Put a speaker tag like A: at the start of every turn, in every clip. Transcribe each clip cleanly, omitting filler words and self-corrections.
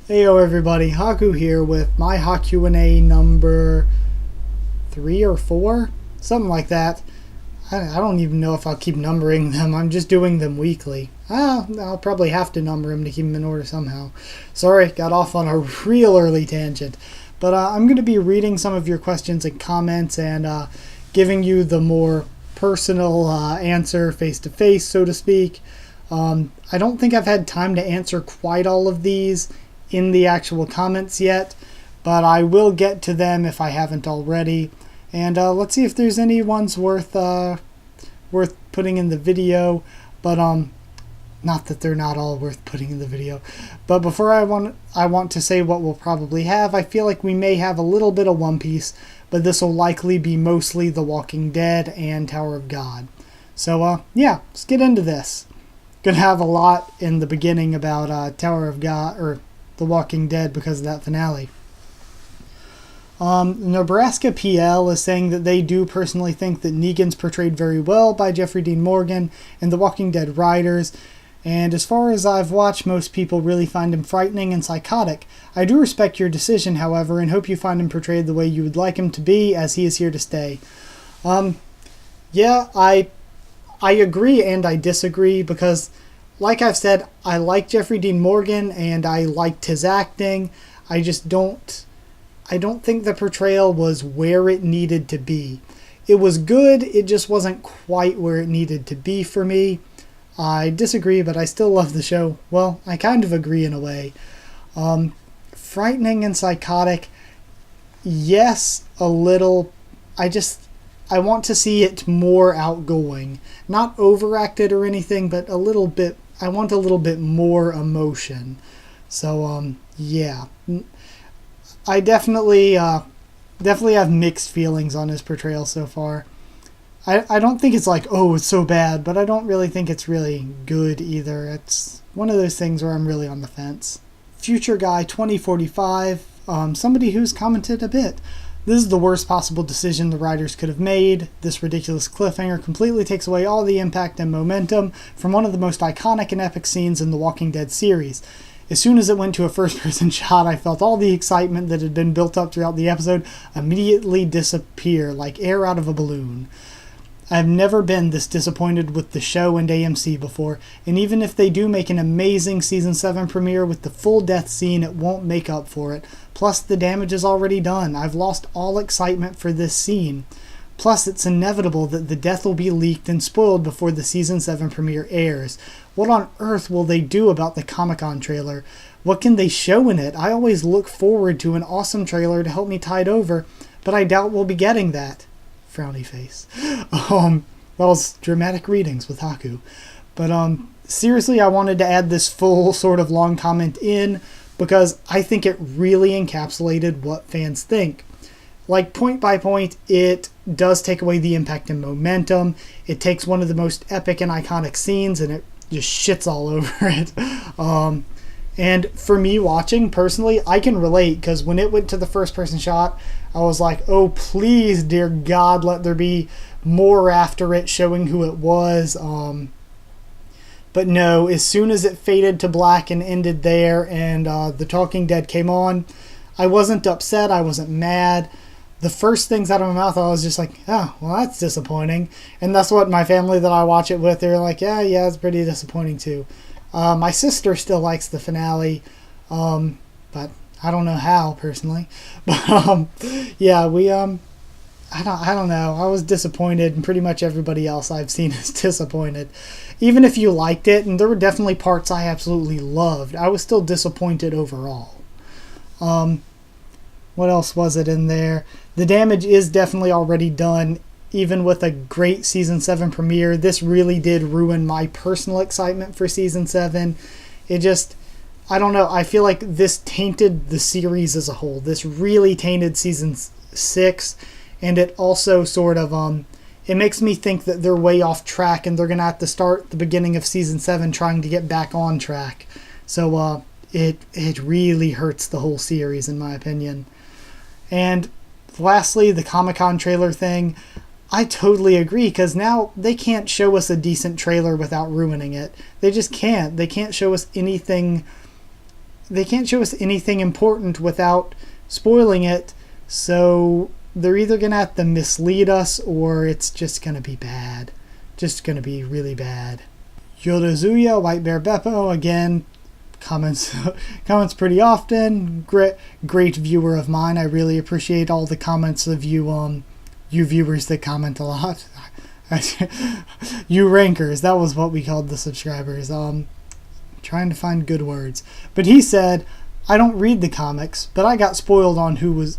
A: Heyo everybody, Haku here with my HaQ&A number 3 or 4? Something like that. I don't even know if I'll keep numbering them, I'm just doing them weekly. I'll probably have to number them to keep them in order somehow. Sorry, got off on a real early tangent. But I'm going to be reading some of your questions and comments and giving you the more personal answer face-to-face, so to speak. I don't think I've had time to answer quite all of these in the actual comments yet, but I will get to them if I haven't already. And let's see if there's any ones worth putting in the video. But not that they're not all worth putting in the video. But before I want to say what we'll probably have. I feel like we may have a little bit of One Piece, but this will likely be mostly The Walking Dead and Tower of God. So yeah, let's get into this. Gonna have a lot in the beginning about Tower of God or The Walking Dead because of that finale. Nebraska PL is saying that they do personally think that Negan's portrayed very well by Jeffrey Dean Morgan and the Walking Dead writers, and as far as I've watched, most people really find him frightening and psychotic. I do respect your decision, however, and hope you find him portrayed the way you would like him to be, as he is here to stay. Yeah, I agree and I disagree because, like I've said, I like Jeffrey Dean Morgan and I liked his acting. I don't think the portrayal was where it needed to be. It was good, it just wasn't quite where it needed to be for me. I disagree, but I still love the show. Well, I kind of agree in a way. Frightening and psychotic, yes, a little. I want to see it more outgoing. Not overacted or anything, but a little bit. I want a little bit more emotion. So, yeah. I definitely have mixed feelings on his portrayal so far. I don't think it's like, oh, it's so bad, but I don't really think it's really good either. It's one of those things where I'm really on the fence. Future Guy 2045, somebody who's commented a bit. This is the worst possible decision the writers could have made. This ridiculous cliffhanger completely takes away all the impact and momentum from one of the most iconic and epic scenes in the Walking Dead series. As soon as it went to a first-person shot, I felt all the excitement that had been built up throughout the episode immediately disappear, like air out of a balloon. I've never been this disappointed with the show and AMC before, and even if they do make an amazing Season 7 premiere with the full death scene, it won't make up for it. Plus, the damage is already done. I've lost all excitement for this scene. Plus, it's inevitable that the death will be leaked and spoiled before the Season 7 premiere airs. What on earth will they do about the Comic-Con trailer? What can they show in it? I always look forward to an awesome trailer to help me tide over, but I doubt we'll be getting that. Frowny face. That was dramatic readings with Haku. But seriously, I wanted to add this full sort of long comment in because I think it really encapsulated what fans think. Like, point by point, it does take away the impact and momentum. It takes one of the most epic and iconic scenes and it just shits all over it. And for me watching, personally, I can relate because when it went to the first-person shot, I was like, oh, please, dear God, let there be more after it showing who it was. But no, as soon as it faded to black and ended there and The Talking Dead came on, I wasn't upset, I wasn't mad. The first things out of my mouth, I was just like, oh, well, that's disappointing. And that's what my family that I watch it with, they're like, yeah, it's pretty disappointing too. My sister still likes the finale, but I don't know how, personally. But, yeah, I don't know. I was disappointed, and pretty much everybody else I've seen is disappointed. Even if you liked it, and there were definitely parts I absolutely loved, I was still disappointed overall. What else was it in there? The damage is definitely already done. Even with a great Season 7 premiere, this really did ruin my personal excitement for Season 7. It just, I don't know, I feel like this tainted the series as a whole. This really tainted Season 6, and it also sort of, it makes me think that they're way off track and they're going to have to start the beginning of Season 7 trying to get back on track. So, it really hurts the whole series, in my opinion. And lastly, the Comic-Con trailer thing. I totally agree, because now they can't show us a decent trailer without ruining it. They just can't. They can't show us anything anything important without spoiling it. So they're either gonna have to mislead us, or it's just gonna be bad. Just gonna be really bad. Yodazuya, White Bear Beppo, again, comments pretty often. Great viewer of mine. I really appreciate all the comments of you viewers that comment a lot. You rankers, that was what we called the subscribers. Trying to find good words. But he said, I don't read the comics, but I got spoiled on who was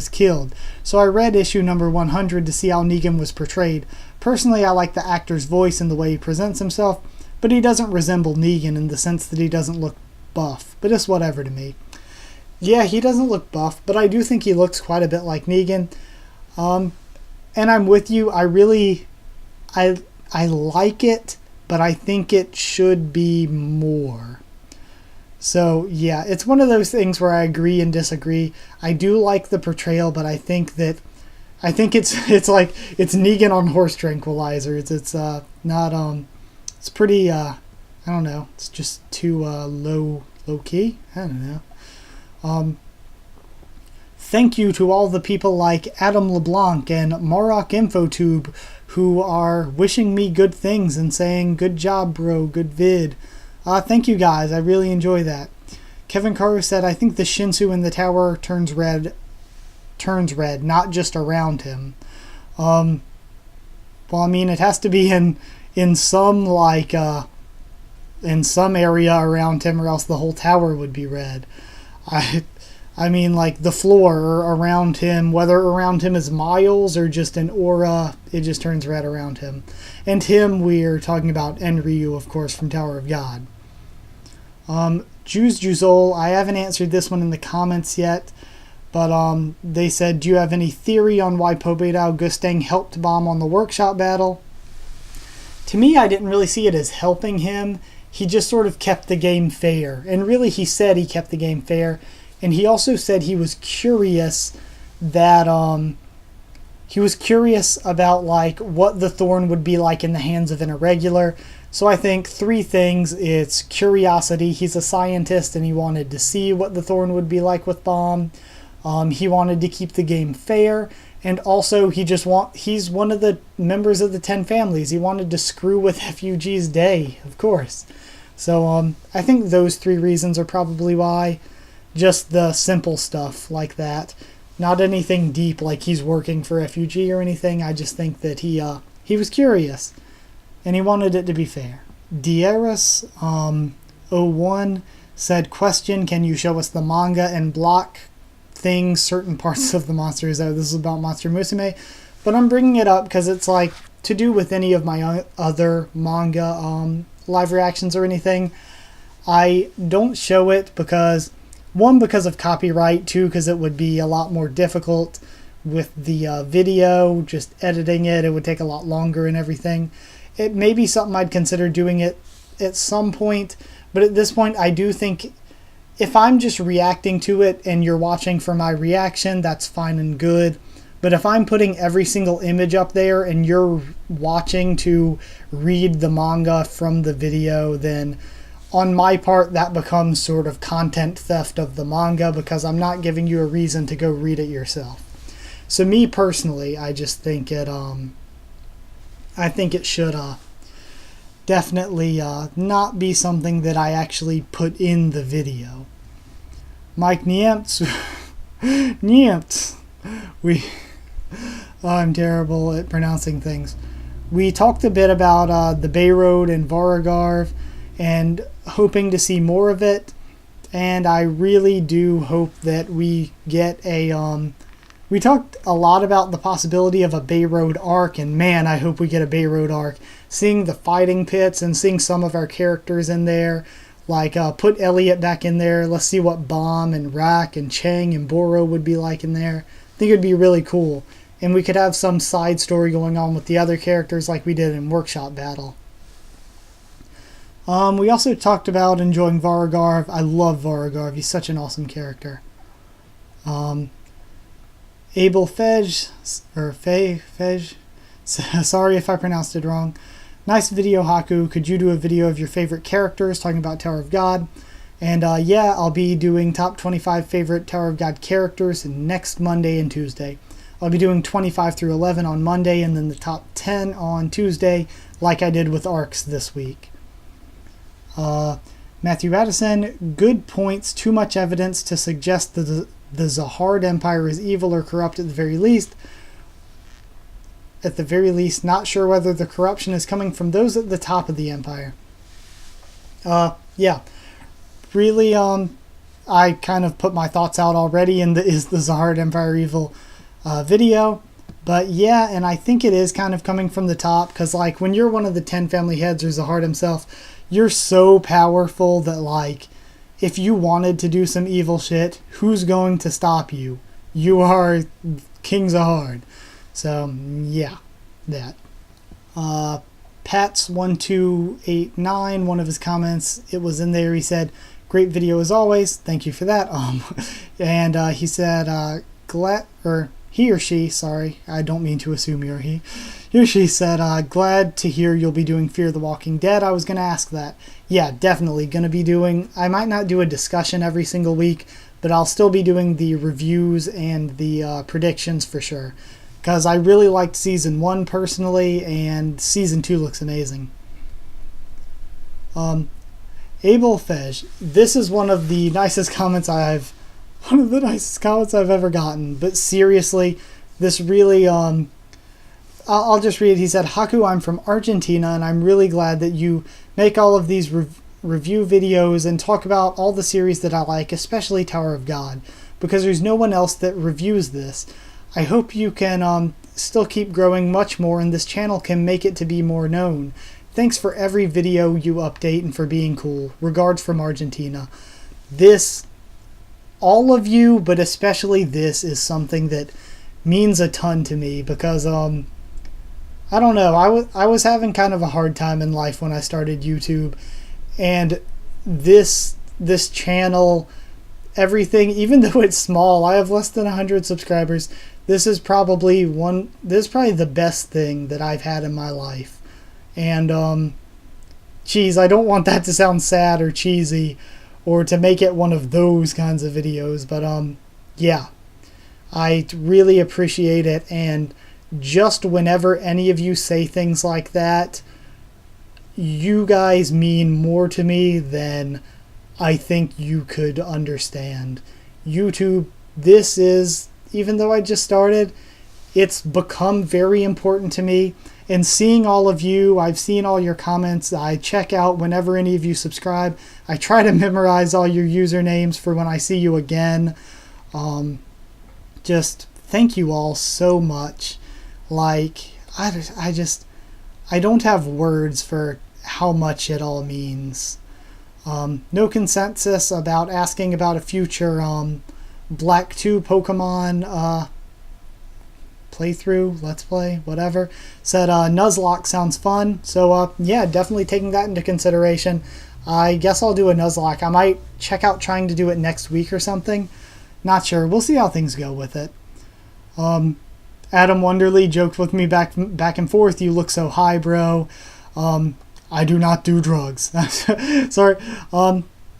A: killed. So I read issue number 100 to see how Negan was portrayed. Personally, I like the actor's voice and the way he presents himself, but he doesn't resemble Negan in the sense that he doesn't look buff. But it's whatever to me. Yeah, he doesn't look buff, but I do think he looks quite a bit like Negan. And I'm with you. I like it, but I think it should be more. So yeah, it's one of those things where I agree and disagree. I do like the portrayal, but I think it's like it's Negan on horse tranquilizers. It's not it's pretty I don't know. It's just too low key. I don't know. Thank you to all the people like Adam LeBlanc and Marok Infotube who are wishing me good things and saying, good job, bro, good vid. Thank you guys. I really enjoy that. Kevin Carter said, I think the Shinsu in the tower turns red, not just around him. Well, I mean, it has to be in some in some area around him, or else the whole tower would be red. I mean, like the floor around him, whether around him is miles or just an aura, it just turns red around him. And him, we're talking about Enryu, of course, from Tower of God. Juice Juzol, I haven't answered this one in the comments yet, but they said, do you have any theory on why Pobedao Gustang helped Bomb on the workshop battle? To me, I didn't really see it as helping him. He just sort of kept the game fair. And really, he said he kept the game fair. And he also said he was curious that about like what the thorn would be like in the hands of an irregular. So I think three things. It's curiosity. He's a scientist and he wanted to see what the thorn would be like with Bomb. He wanted to keep the game fair, and also he's one of the members of the 10 families. He wanted to screw with FUG's day, of course. So I think those three reasons are probably why. Just the simple stuff like that. Not anything deep like he's working for FUG or anything. I just think that he was curious and he wanted it to be fair. Dieris 01 said, question, can you show us the manga and block things, certain parts of the monsters? This is about Monster Musume, but I'm bringing it up because it's like to do with any of my other manga live reactions or anything. I don't show it because, one, because of copyright, two, because it would be a lot more difficult with the video, just editing it. It would take a lot longer and everything. It may be something I'd consider doing it at some point, but at this point I do think if I'm just reacting to it and you're watching for my reaction, that's fine and good. But if I'm putting every single image up there and you're watching to read the manga from the video, then on my part, that becomes sort of content theft of the manga because I'm not giving you a reason to go read it yourself. So me personally, I just think it should definitely not be something that I actually put in the video. Mike Niemts, I'm terrible at pronouncing things. We talked a bit about the Bayroad and Varagarv, and hoping to see more of it, and I really do hope that we get a we talked a lot about the possibility of a Bayroad arc, and man, I hope we get a Bayroad arc. Seeing the fighting pits and seeing some of our characters in there, like put Elliot back in there. Let's see what Bomb and Rack and Chang and Boro would be like in there. I think it would be really cool, and we could have some side story going on with the other characters like we did in Workshop Battle. We also talked about enjoying Varagarv. I love Varagarv. He's such an awesome character. Abel Fej, or Fej, sorry if I pronounced it wrong. Nice video, Haku. Could you do a video of your favorite characters, talking about Tower of God? And yeah, I'll be doing top 25 favorite Tower of God characters next Monday and Tuesday. I'll be doing 25 through 11 on Monday and then the top 10 on Tuesday, like I did with ARCs this week. Matthew Addison, good points, too much evidence to suggest that the Zahard Empire is evil or corrupt at the very least. At the very least, not sure whether the corruption is coming from those at the top of the empire. Yeah. Really, I kind of put my thoughts out already in the Is the Zahard Empire Evil video. But yeah, and I think it is kind of coming from the top, because like when you're one of the 10 family heads or Zahard himself, you're so powerful that like if you wanted to do some evil shit, who's going to stop you? You are King Zahard. So yeah, that. Pats1289, one of his comments, it was in there, he said, great video as always, thank you for that. And he said, he or she, sorry, I don't mean to assume you're he or she said, glad to hear you'll be doing Fear the Walking Dead. I was going to ask that. Yeah, definitely going to be doing, I might not do a discussion every single week, but I'll still be doing the reviews and the predictions for sure. Because I really liked Season 1 personally, and Season 2 looks amazing. Abel Fej, this is one of the nicest comments I've ever gotten. But seriously, this really, I'll just read it. He said, Haku, I'm from Argentina, and I'm really glad that you make all of these review videos and talk about all the series that I like, especially Tower of God, because there's no one else that reviews this. I hope you can still keep growing much more, and this channel can make it to be more known. Thanks for every video you update and for being cool. Regards from Argentina. This, all of you, but especially this, is something that means a ton to me, because I don't know, I was having kind of a hard time in life when I started YouTube, and this channel, everything, even though it's small, I have less than 100 subscribers. This is probably the best thing that I've had in my life. And geez, I don't want that to sound sad or cheesy or to make it one of those kinds of videos, but yeah, I really appreciate it. And just whenever any of you say things like that, you guys mean more to me than I think you could understand. YouTube, this is, even though I just started, it's become very important to me. And seeing all of you, I've seen all your comments. I check out whenever any of you subscribe. I try to memorize all your usernames for when I see you again. Just thank you all so much. Like, I don't have words for how much it all means. No consensus about asking about a future Black 2 Pokemon playthrough, let's play, whatever. Said Nuzlocke sounds fun. So yeah, definitely taking that into consideration. I guess I'll do a Nuzlocke. I might check out trying to do it next week or something. Not sure. We'll see how things go with it. Adam Wonderly joked with me back and forth. You look so high, bro. I do not do drugs. Sorry.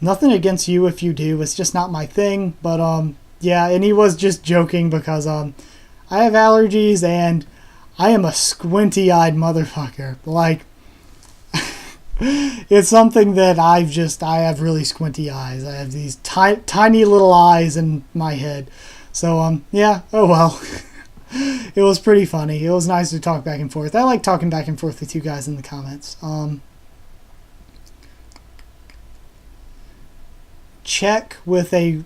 A: Nothing against you if you do. It's just not my thing. But yeah, and he was just joking because I have allergies and I am a squinty-eyed motherfucker. Like, it's something that I have really squinty eyes. I have these tiny little eyes in my head. So yeah, oh well. It was pretty funny. It was nice to talk back and forth. I like talking back and forth with you guys in the comments. Chelk with a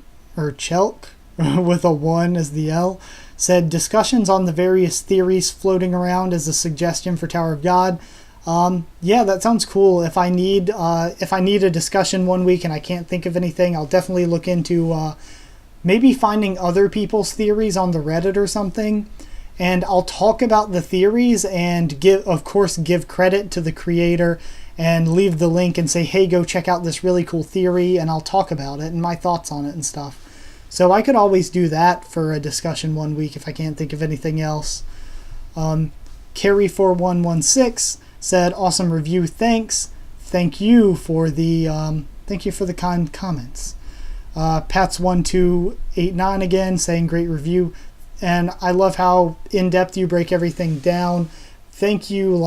A: 1 as the L said discussions on the various theories floating around as a suggestion for Tower of God. Yeah, that sounds cool. If I need a discussion one week and I can't think of anything, I'll definitely look into maybe finding other people's theories on the Reddit or something, and I'll talk about the theories and of course give credit to the creator and leave the link and say, hey, go check out this really cool theory, and I'll talk about it and my thoughts on it and stuff. So I could always do that for a discussion one week if I can't think of anything else. Carrie4116 said, awesome review, thanks. Thank you for the Thank you for the kind comments. Pats1289 again saying great review. And I love how in-depth you break everything down. Thank you,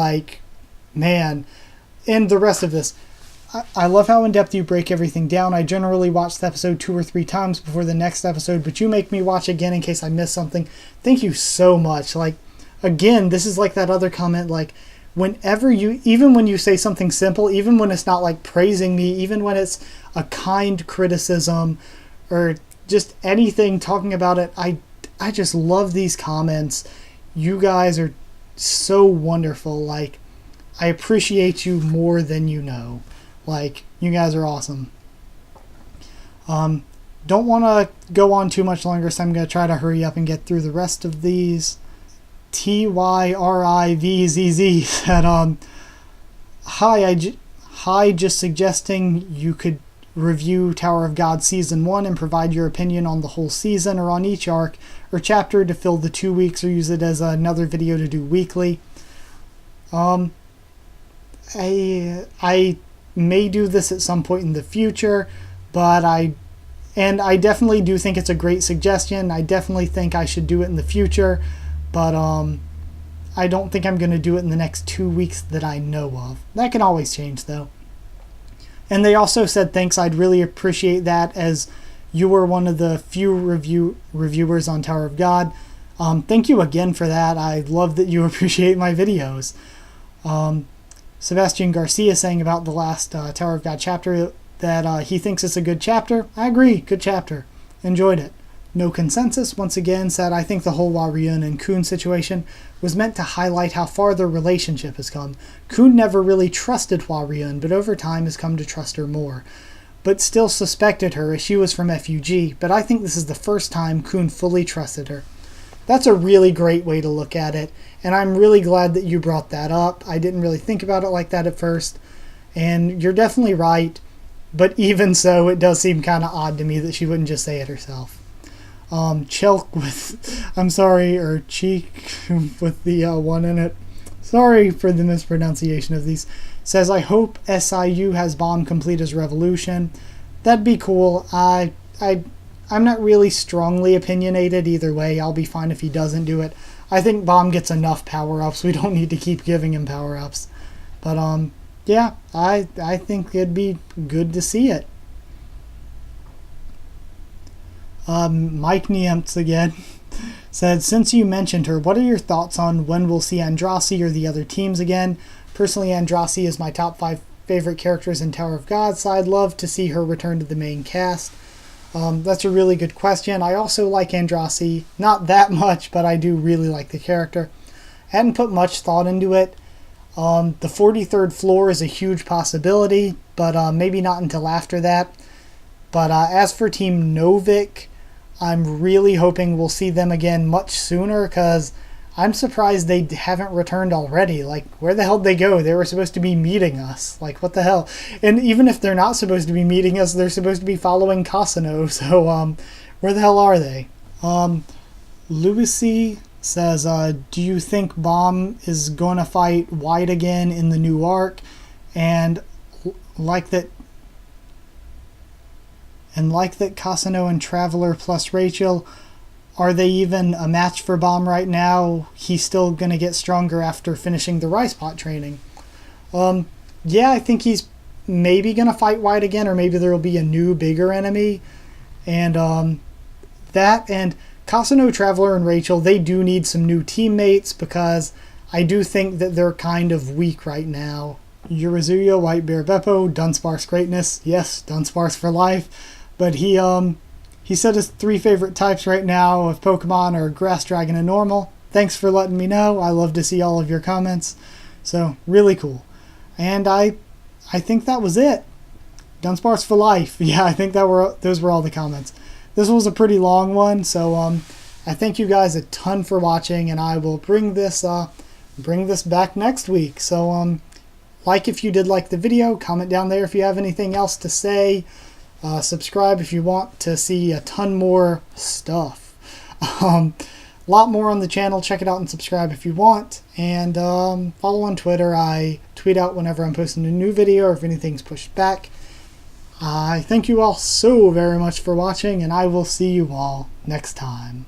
A: man. And the rest of this. I love how in-depth you break everything down. I generally watch the episode 2 or 3 times before the next episode, but you make me watch again in case I miss something. Thank you so much. Again, this is like that other comment, whenever even when you say something simple, even when it's not praising me, even when it's a kind criticism or just anything talking about it, I just love these comments. You guys are so wonderful. I appreciate you more than you know. You guys are awesome. Don't want to go on too much longer, so I'm going to try to hurry up and get through the rest of these. TYRIVZZ said, Hi, just suggesting you could review Tower of God Season 1 and provide your opinion on the whole season or on each arc or chapter to fill the 2 weeks, or use it as another video to do weekly. I may do this at some point in the future, but I definitely do think it's a great suggestion. I definitely think I should do it in the future, but I don't think I'm going to do it in the next 2 weeks that I know of. That can always change, though. And they also said thanks. I'd really appreciate that, as you were one of the few reviewers on Tower of God. Thank you again for that. I love that you appreciate my videos. Sebastian Garcia saying about the last Tower of God chapter that he thinks it's a good chapter. I agree. Good chapter. Enjoyed it. No Consensus once again said, I think the whole Hwa-Ryun and Khun situation was meant to highlight how far their relationship has come. Khun never really trusted Hwa-Ryun, but over time has come to trust her more. But still suspected her as she was from FUG, but I think this is the first time Khun fully trusted her. That's a really great way to look at it, and I'm really glad that you brought that up. I didn't really think about it like that at first, and you're definitely right, but even so, it does seem kind of odd to me that she wouldn't just say it herself. Chelk with, I'm sorry, or Cheek with the one in it. Sorry for the mispronunciation of these. Says, I hope SIU has Bomb complete his revolution. That'd be cool. I'm not really strongly opinionated either way. I'll be fine if he doesn't do it. I think Bomb gets enough power-ups. We don't need to keep giving him power-ups. But, yeah, I think it'd be good to see it. Mike Niemts again said, since you mentioned her, what are your thoughts on when we'll see Andrasi or the other teams again? Personally, Andrasi is my top 5 favorite characters in Tower of God, so I'd love to see her return to the main cast. That's a really good question. I also like Andrasi. Not that much, but I do really like the character. I hadn't put much thought into it. The 43rd floor is a huge possibility, but maybe not until after that. But as for Team Novik, I'm really hoping we'll see them again much sooner, because I'm surprised they haven't returned already. Where the hell did they go? They were supposed to be meeting us. What the hell? And even if they're not supposed to be meeting us, they're supposed to be following Kasano. So, where the hell are they? Lucy says, do you think Bomb is going to fight White again in the new arc? And like that Kasano and Traveler plus Rachel, are they even a match for Bomb right now? He's still going to get stronger after finishing the Rice Pot training. Yeah, I think he's maybe going to fight White again, or maybe there will be a new, bigger enemy. And that and Kasano, Traveler, and Rachel, they do need some new teammates, because I do think that they're kind of weak right now. Yurizuya, White Bear Beppo, Dunsparce Greatness. Yes, Dunsparce for life. But he said his 3 favorite types right now of Pokemon are Grass Dragon and Normal. Thanks for letting me know. I love to see all of your comments. So, really cool. And I think that was it. Dunsparce for life. Yeah, I think those were all the comments. This was a pretty long one, so I thank you guys a ton for watching, and I will bring this back next week. So like if you did like the video, comment down there if you have anything else to say. Subscribe if you want to see a ton more stuff. A lot more on the channel. Check it out and subscribe if you want. And follow on Twitter. I tweet out whenever I'm posting a new video or if anything's pushed back. I thank you all so very much for watching, and I will see you all next time.